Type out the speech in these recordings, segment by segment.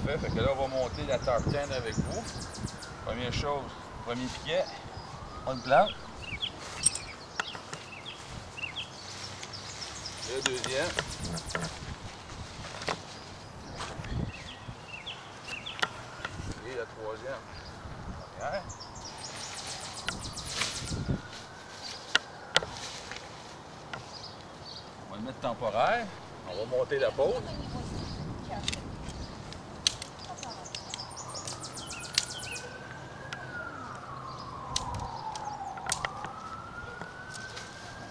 Parfait. Fait que là, on va monter la tartane avec vous. Première chose, premier piquet, on le plante. Le deuxième. Et la troisième. Première. On va le mettre temporaire. On va monter la pôle.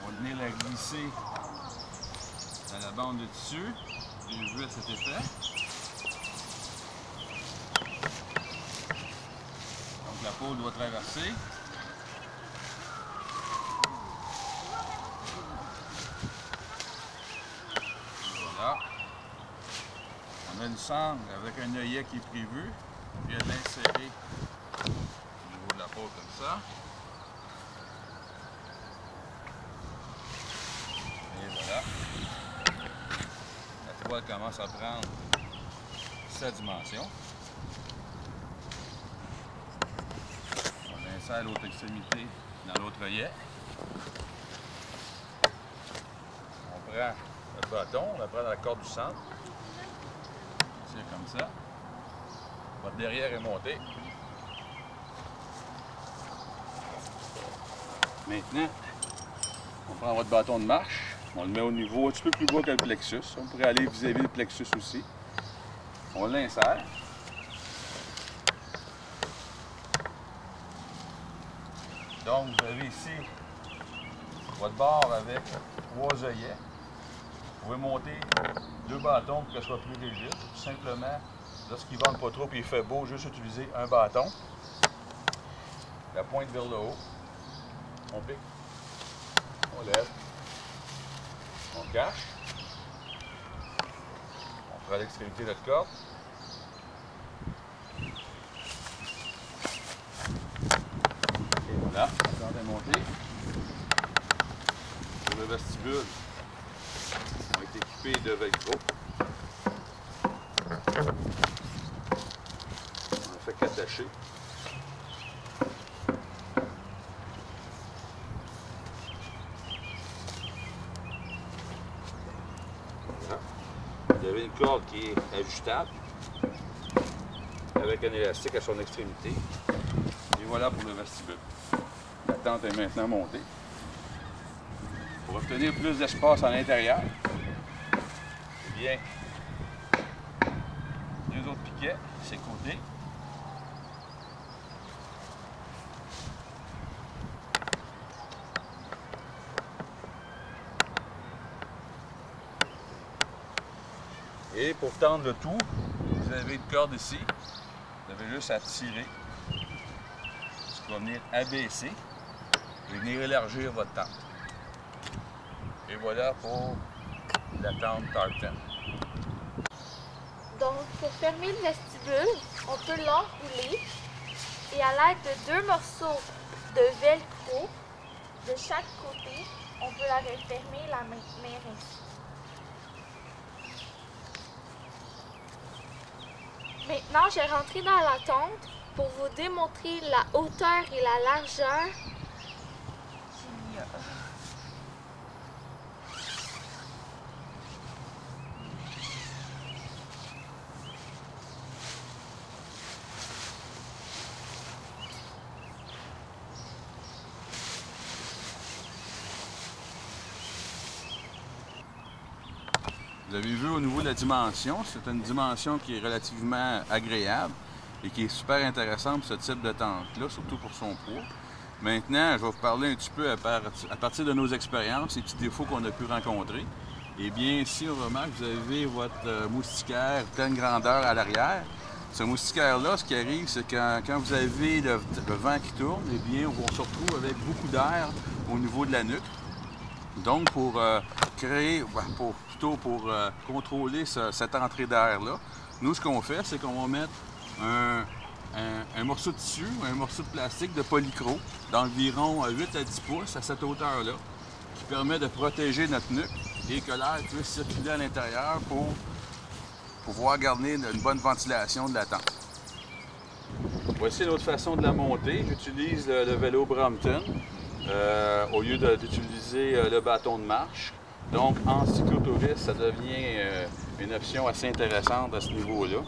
On va venir la glisser dans la bande de tissu. Prévu à cet effet. Donc la pôle doit traverser. Voilà. On a une sangle avec un œillet qui est prévu. On vient de l'insérer au niveau de la pôle comme ça. Et voilà. La toile commence à prendre sa dimension. On insère l'autre extrémité dans l'autre œillet. On prend notre bâton, on la prend dans la corde du centre. C'est comme ça. Votre derrière est monté. Maintenant, on prend votre bâton de marche. On le met au niveau un petit peu plus bas que le plexus. On pourrait aller vis-à-vis le plexus aussi. On l'insère. Donc, vous avez ici votre barre avec 3 œillets. Vous pouvez monter 2 bâtons pour que ce soit plus rigide. Tout simplement, lorsqu'il ne vente pas trop et il fait beau, juste utiliser un bâton. La pointe vers le haut. On pique. On lève. On cache. On prend l'extrémité de notre corde. Et voilà, on tente de monter. Pour le vestibule, on est équipé de velcro. On ne fait qu'attacher. Vous avez une corde qui est ajustable avec un élastique à son extrémité. Et voilà pour le vestibule. La tente est maintenant montée. Pour obtenir plus d'espace à l'intérieur, eh bien, 2 autres piquets, ces côtés. Et pour tendre le tout, vous avez une corde ici. Vous avez juste à tirer. Ce qui va venir abaisser et venir élargir votre tente. Et voilà pour la tente tartane. Donc, pour fermer le vestibule, on peut l'enrouler et à l'aide de 2 morceaux de velcro de chaque côté, on peut la refermer la main ainsi. Maintenant, je vais rentrer dans la tente pour vous démontrer la hauteur et la largeur qu'il y a. Vous avez vu au niveau de la dimension, c'est une dimension qui est relativement agréable et qui est super intéressante pour ce type de tente-là, surtout pour son poids. Maintenant, je vais vous parler un petit peu à partir de nos expériences, les petits défauts qu'on a pu rencontrer. Eh bien, ici, on remarque que vous avez votre moustiquaire pleine grandeur à l'arrière. Ce moustiquaire-là, ce qui arrive, c'est que quand vous avez le vent qui tourne, eh bien, on se retrouve avec beaucoup d'air au niveau de la nuque. Donc, pour contrôler cette entrée d'air-là, nous, ce qu'on fait, c'est qu'on va mettre un morceau de tissu, un morceau de plastique de polycro d'environ 8 à 10 pouces à cette hauteur-là, qui permet de protéger notre nuque et que l'air puisse circuler à l'intérieur pour pouvoir garder une bonne ventilation de la tente. Voici l'autre façon de la monter. J'utilise le vélo Brompton au lieu d'utiliser le bâton de marche. Donc en cyclotouriste, ça devient une option assez intéressante à ce niveau-là.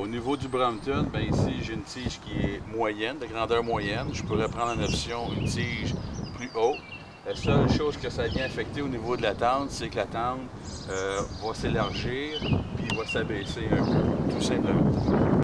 Au niveau du Brompton, bien ici j'ai une tige qui est moyenne, de grandeur moyenne. Je pourrais prendre en option une tige plus haute. La seule chose que ça vient affecter au niveau de la tente, c'est que la tente va s'élargir puis va s'abaisser un peu, tout simplement.